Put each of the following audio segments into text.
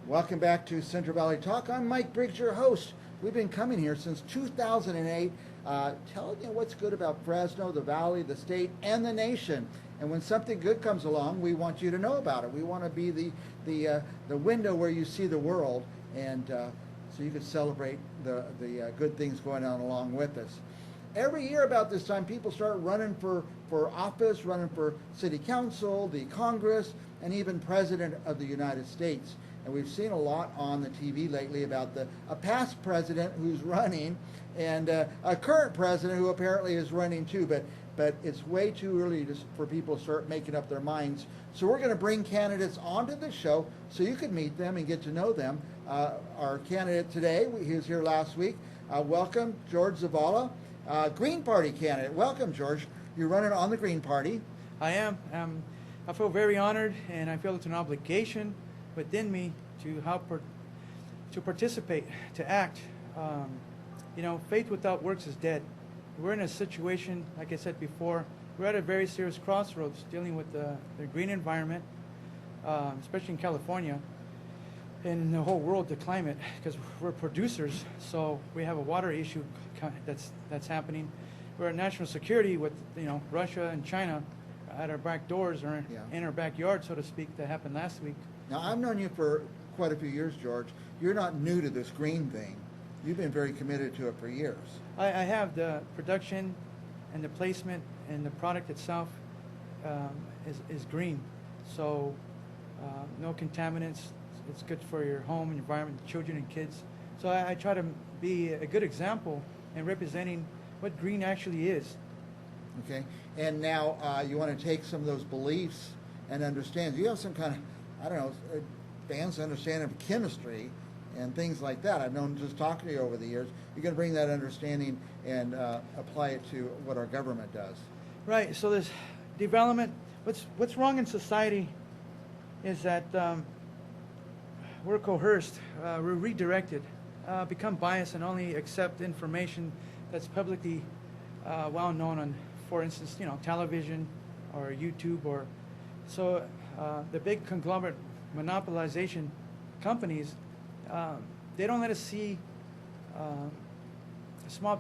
Welcome back to Central Valley Talk. I'm Mike Briggs, your host. We've been coming here since 2008, telling you what's good about Fresno, the Valley, the state, and the nation. And when something good comes along, we want you to know about it. We want to be the window where you see the world, and so you can celebrate the good things going on along with us. Every year about this time, people start running for office, running for city council, the Congress, and even President of the United States. And we've seen a lot on the TV lately about a past president who's running and a current president who apparently is running too. But it's way too early for people to start making up their minds. So we're going to bring candidates onto the show so you can meet them and get to know them. Our candidate today, he was here last week. Welcome, George Zavala, Green Party candidate. Welcome, George. You're running on the Green Party. I am. I feel very honored, and I feel it's an obligation within me to help to participate, to act. Faith without works is dead. We're in a situation, like I said before, we're at a very serious crossroads dealing with the green environment, especially in California, and in the whole world, the climate, because we're producers, so we have a water issue that's happening. We're at national security with Russia and China at our back doors or in our backyard, so to speak. That happened last week. Now, I've known you for quite a few years, George. You're not new to this green thing. You've been very committed to it for years. I have the production and the placement and the product itself is green. So no contaminants. It's good for your home, environment, children and kids. So I try to be a good example in representing what green actually is. Okay. And now you want to take some of those beliefs and understand. You have some kind of, advanced understanding of chemistry and things like that. I've known just talking to you over the years. You're going to bring that understanding and apply it to what our government does. Right. So this development, what's wrong in society is that we're coerced, we're redirected, become biased, and only accept information that's publicly well known on, for instance, television or YouTube, or so the big conglomerate monopolization companies. They don't let us see small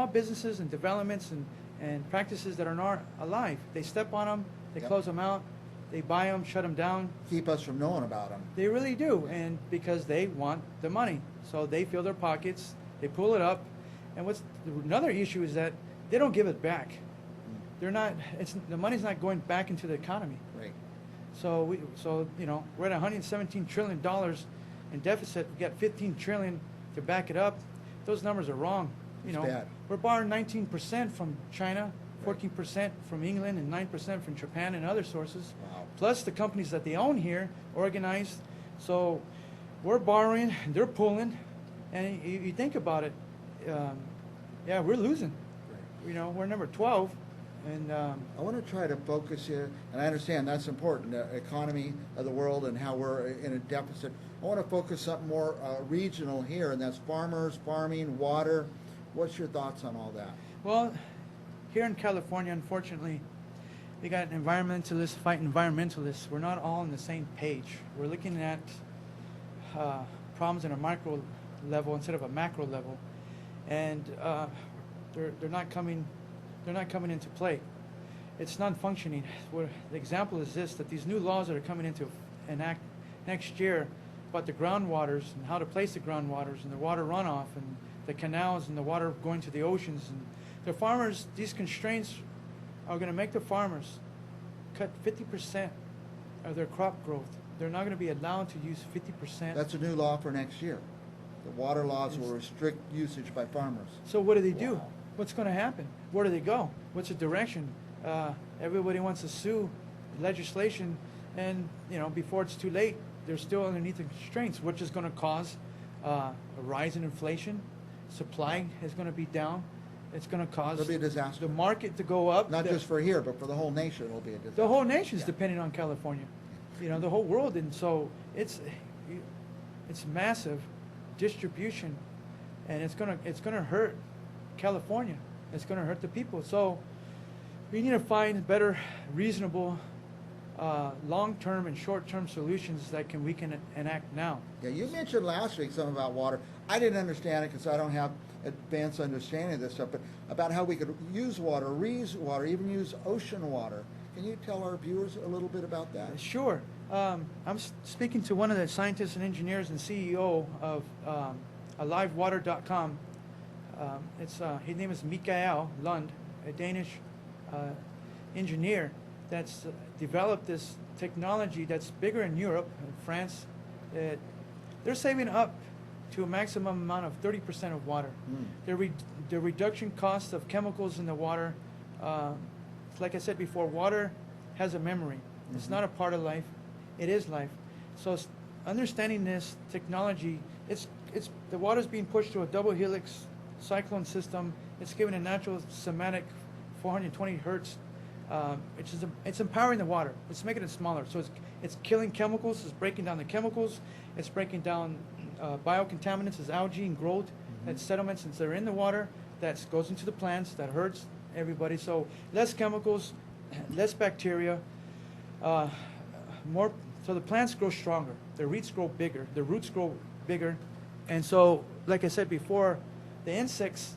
businesses and developments and practices that are not alive. They step on them, they close them out, they buy them, shut them down. Keep us from knowing about them. They really do, and because they want the money. So they fill their pockets, they pull it up, and another issue is that they don't give it back. The money's not going back into the economy. Right. So we're at $117 trillion in deficit. We got $15 trillion to back it up. Those numbers are wrong. Bad. We're borrowing 19% from China, 14% from England, and 9% from Japan and other sources. Wow. Plus the companies that they own here, organized. So we're borrowing, they're pulling, and you think about it. We're losing. Right. We're number 12. And I want to try to focus here, and I understand that's important, the economy of the world and how we're in a deficit. I want to focus something more regional here, and that's farmers, farming, water. What's your thoughts on all that? Well, here in California, unfortunately, we got environmentalists fighting environmentalists. We're not all on the same page. We're looking at problems in a micro level instead of a macro level, and they're not coming into play. It's non-functioning. The example is this: that these new laws that are coming into enact next year about the groundwaters and how to place the groundwaters and the water runoff and the canals and the water going to the oceans, and the farmers, these constraints are going to make the farmers cut 50% of their crop growth. They're not going to be allowed to use 50%. That's a new law for next year. The water laws will restrict usage by farmers. So what do they do? What's going to happen? Where do they go? What's the direction? Everybody wants to sue legislation, and before it's too late, they're still underneath the constraints, which is going to cause a rise in inflation. Supply is going to be down. It's going to cause It'll be a disaster. the market to go up. Not just for here, but for the whole nation, it'll be a disaster. The whole nation is dependent on California. The whole world, and so it's massive distribution, and it's gonna hurt California. It's gonna hurt the people. So we need to find better, reasonable long-term and short-term solutions that we can enact now. Yeah, you mentioned last week something about water. I didn't understand it because I don't have advanced understanding of this stuff, but about how we could use water, reuse water, even use ocean water. Can you tell our viewers a little bit about that? Sure. I'm speaking to one of the scientists and engineers and CEO of AliveWater.com. His name is Mikael Lund, a Danish engineer that's developed this technology that's bigger in Europe, in France. They're saving up to a maximum amount of 30% of water. The reduction cost of chemicals in the water, like I said before, water has a memory. It's not a part of life. It is life. So understanding this technology, the water's being pushed through a double helix cyclone system. It's giving a natural somatic 420 hertz. It's empowering the water. It's making it smaller. So it's killing chemicals. It's breaking down the chemicals. It's breaking down biocontaminants as algae and growth. That's sediments that are in the water. That goes into the plants. That hurts everybody. So less chemicals, less bacteria, more. So the plants grow stronger. The roots grow bigger. The roots grow bigger. And so, like I said before, the insects,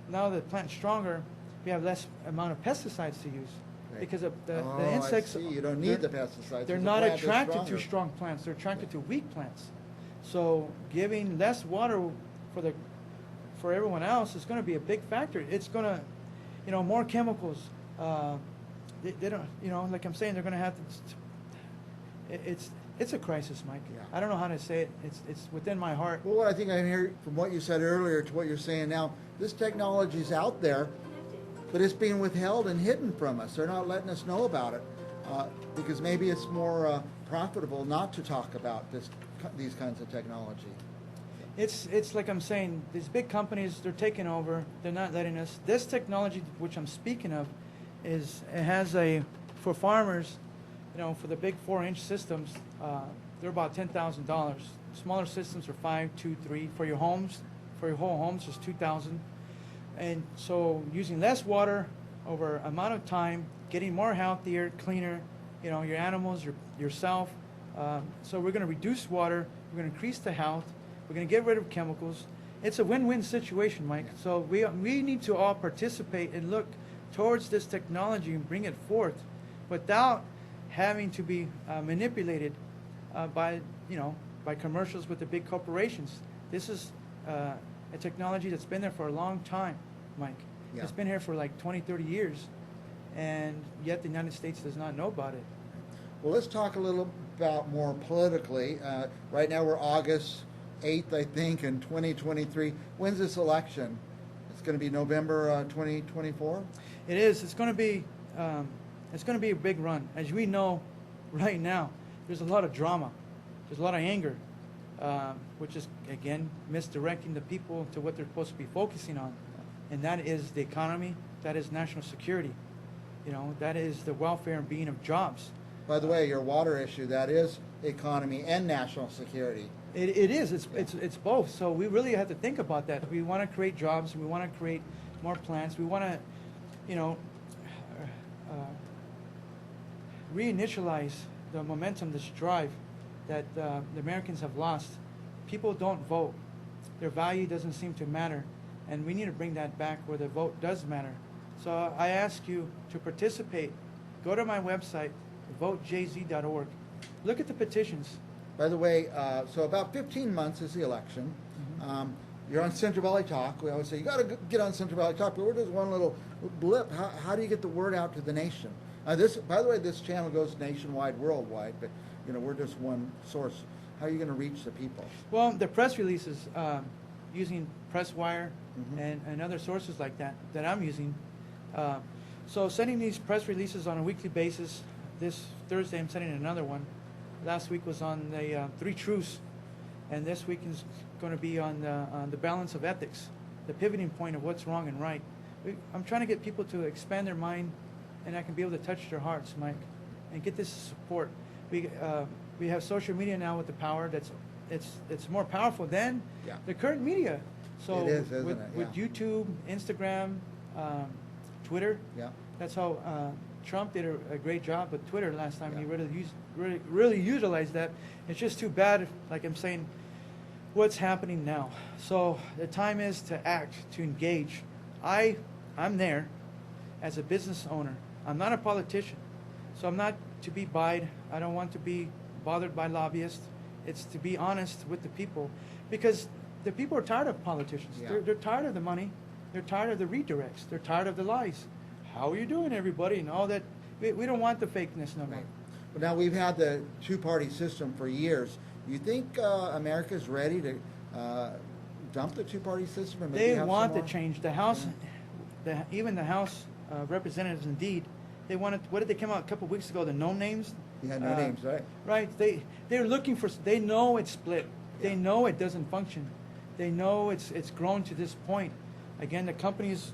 now the plant's stronger, we have less amount of pesticides to use. Right. Because of the insects. I see. You don't need the pesticides. They're not attracted to strong plants. They're attracted to weak plants. So giving less water for everyone else is going to be a big factor. It's going to, more chemicals. They don't, like I'm saying, they're going to have to. It's a crisis, Mike. Yeah. I don't know how to say it. It's within my heart. Well, what I think I hear from what you said earlier to what you're saying now, this technology is out there, but it's being withheld and hidden from us. They're not letting us know about it because maybe it's more profitable not to talk about these kinds of technology. It's like I'm saying, these big companies, they're taking over. They're not letting us. This technology, which I'm speaking of, for farmers, for the big 4-inch systems, they're about $10,000. Smaller systems are 5, 2, 3. For your homes, for your whole homes, is $2,000. And so using less water over amount of time, getting more healthier, cleaner, your animals, yourself. So we're going to reduce water. We're going to increase the health. We're going to get rid of chemicals. It's a win-win situation, Mike. So we need to all participate and look towards this technology and bring it forth without having to be manipulated by commercials with the big corporations. This is a technology that's been there for a long time, Mike. Yeah. It's been here for like 20, 30 years, and yet the United States does not know about it. Well, let's talk a little about more politically. Right now we're August 8th, I think, in 2023. When's this election? It's going to be November 2024? It is. It's going to be a big run. As we know, right now, there's a lot of drama. There's a lot of anger, which is, again, misdirecting the people to what they're supposed to be focusing on. And that is the economy. That is national security. That is the welfare and being of jobs. By the way, your water issue, that is economy and national security. It is. It's both. So we really have to think about that. We want to create jobs. We want to create more plants. We want to, reinitialize the momentum, this drive that the Americans have lost. People don't vote. Their value doesn't seem to matter. And we need to bring that back where the vote does matter. So I ask you to participate. Go to my website, votejz.org. Look at the petitions. By the way, so about 15 months is the election. You're on Central Valley Talk. We always say, you got to get on Central Valley Talk, but we're just one little blip. How do you get the word out to the nation? By the way, this channel goes nationwide, worldwide, but we're just one source. How are you going to reach the people? Well, the press releases, using PressWire and other sources like that I'm using. So sending these press releases on a weekly basis. This Thursday I'm sending another one. Last week was on the 3 truths, and this week is going to be on the balance of ethics, the pivoting point of what's wrong and right. I'm trying to get people to expand their mind, and I can be able to touch their hearts, Mike, and get this support. We have social media now with the power it's more powerful than the current media. So it is, isn't with it? Yeah. YouTube, Instagram, Twitter. Yeah. That's how Trump did a great job with Twitter last time. He Yeah. really utilized that. It's just too bad, like I'm saying, what's happening now. So the time is to act, to engage. I'm there as a business owner. I'm not a politician, so I'm not to be buyed. I don't want to be bothered by lobbyists. It's to be honest with the people, because the people are tired of politicians. Yeah. They're tired of the money. They're tired of the redirects. They're tired of the lies. How are you doing, everybody? And all that. We don't want the fakeness no more. Right. But now we've had the two-party system for years. You think America's ready to dump the two-party system and maybe They have want some to more? change the House, even the House Representatives. Indeed, they wanted. What did they come out a couple of weeks ago? The no names. Yeah, no names, right? Right. They're looking for. They know it's split. They Yeah. know it doesn't function. They know it's grown to this point. Again, the companies,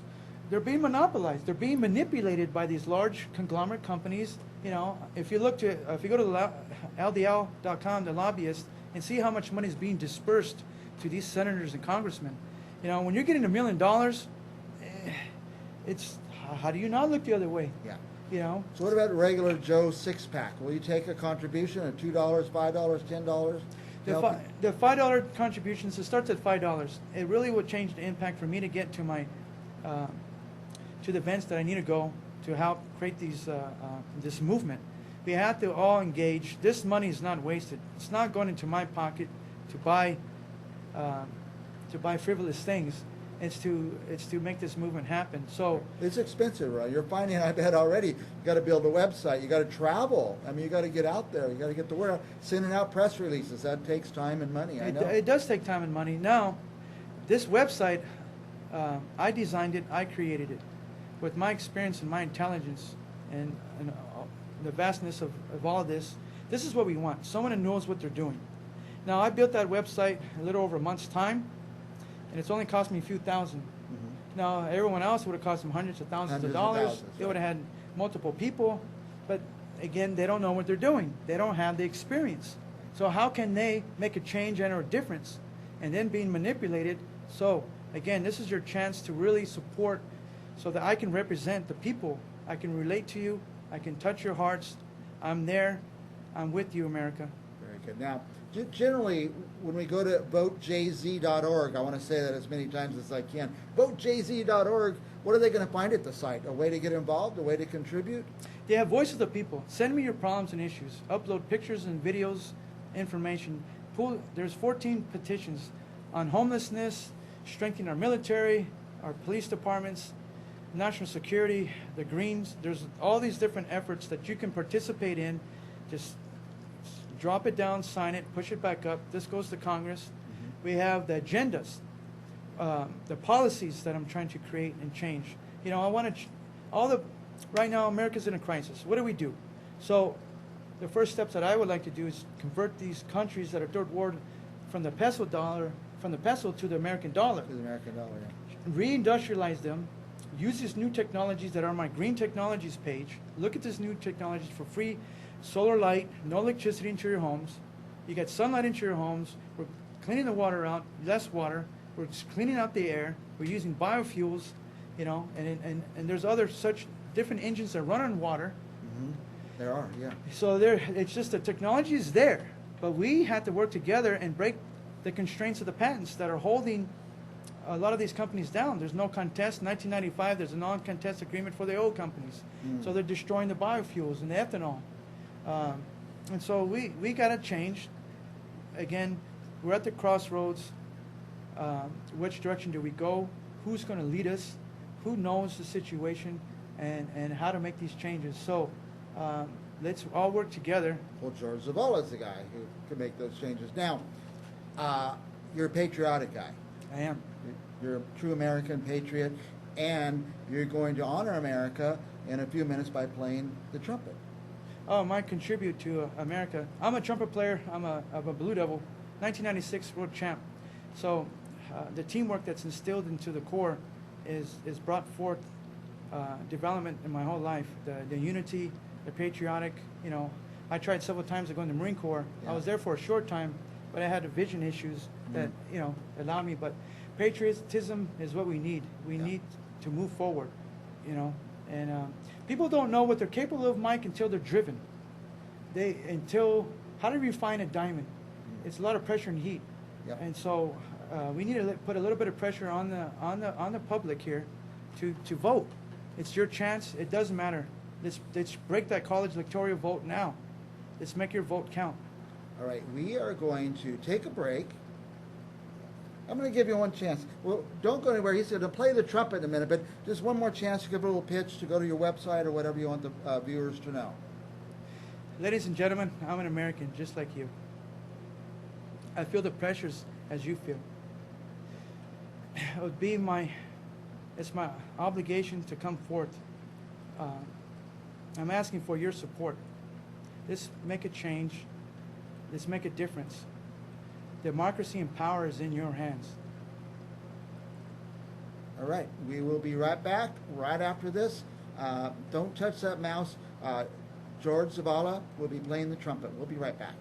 they're being monopolized. They're being manipulated by these large conglomerate companies. You know, if you go to LDL.com, the lobbyists, and see how much money is being dispersed to these senators and congressmen. You know, when you're getting $1 million, it's how do you not look the other way? Yeah. You know. So what about regular Joe six-pack? Will you take a contribution of $2, $5, $10? The $5 contributions, it starts at $5. It really would change the impact for me to get to my to the events that I need to go to help create this movement. We have to all engage. This money is not wasted. It's not going into my pocket to buy frivolous things. It's to make this movement happen. So It's expensive, right? You're finding, I bet already, you got to build a website, you got to travel. I mean, you got to get out there, you got to get the word out. Sending out press releases, that takes time and money. I know. it does take time and money. Now, this website, I designed it, I created it, with my experience and my intelligence and the vastness of all of this. This is what we want: someone who knows what they're doing. Now, I built that website a little over a month's time, and it's only cost me a few thousand. Mhm. Now, everyone else would have cost them hundreds of thousands Hundreds of of dollars. thousands, They right. would have had multiple people, but again, they don't know what they're doing. They don't have the experience. So how can they make a change and or a difference, and then being manipulated? So again, this is your chance to really support, so that I can represent the people. I can relate to you. I can touch your hearts. I'm there. I'm with you, America. Very good. Now, generally, when we go to votejz.org, I want to say that as many times as I can. Votejz.org, what are they going to find at the site? A way to get involved? A way to contribute? They have Voice of the People. Send me your problems and issues. Upload pictures and videos, information. There's 14 petitions on homelessness, strengthening our military, our police departments, national security, the Greens. There's all these different efforts that you can participate in. Just drop it down, sign it, push it back up. This goes to Congress. Mm-hmm. We have the agendas, the policies that I'm trying to create and change. You know, I want to, right now America's in a crisis. What do we do? So the first steps that I would like to do is convert these countries that are third world from the peso to the American dollar. To the American dollar, yeah. Reindustrialize them, use these new technologies that are on my green technologies page. Look at this new technologies for free. Solar light, no electricity into your homes. You get sunlight into your homes. We're cleaning the water out, less water. We're just cleaning out the air. We're using biofuels, you know, and there's other such different engines that run on water. Mm-hmm. There are, yeah. So it's just the technology is there, but we have to work together and break the constraints of the patents that are holding a lot of these companies down. There's no contest. 1995, there's a non-contest agreement for the oil companies. Mm. So they're destroying the biofuels and the ethanol. And so we got to change. Again, we're at the crossroads. Which direction do we go? Who's going to lead us? Who knows the situation and how to make these changes? So let's all work together. Well, George Zavala is the guy who can make those changes. Now, you're a patriotic guy. I am. You're a true American patriot, and you're going to honor America in a few minutes by playing the trumpet. Oh, my contribute to America. I'm a trumpet player. I'm a Blue Devil, 1996 world champ. So the teamwork that's instilled into the Corps is brought forth development in my whole life. The unity, the patriotic. You know, I tried several times to go in the Marine Corps. Yeah. I was there for a short time, but I had vision issues that allowed me. But patriotism is what we need. We Yeah. need to move forward. You know, and People don't know what they're capable of, Mike, until they're driven. How to refine a diamond? It's a lot of pressure and heat. Yep. And so we need to put a little bit of pressure on the public here to vote. It's your chance. It doesn't matter. Let's break that college electoral vote now. Let's make your vote count. All right, we are going to take a break. I'm going to give you one chance. Well, don't go anywhere. He's going to play the trumpet in a minute, but just one more chance to give a little pitch to go to your website or whatever you want the viewers to know. Ladies and gentlemen, I'm an American just like you. I feel the pressures as you feel. It's my obligation to come forth. I'm asking for your support. Let's make a change. Let's make a difference. Democracy and power is in your hands. All right, we will be right back right after this. Don't touch that mouse. George Zavala will be playing the trumpet. We'll be right back.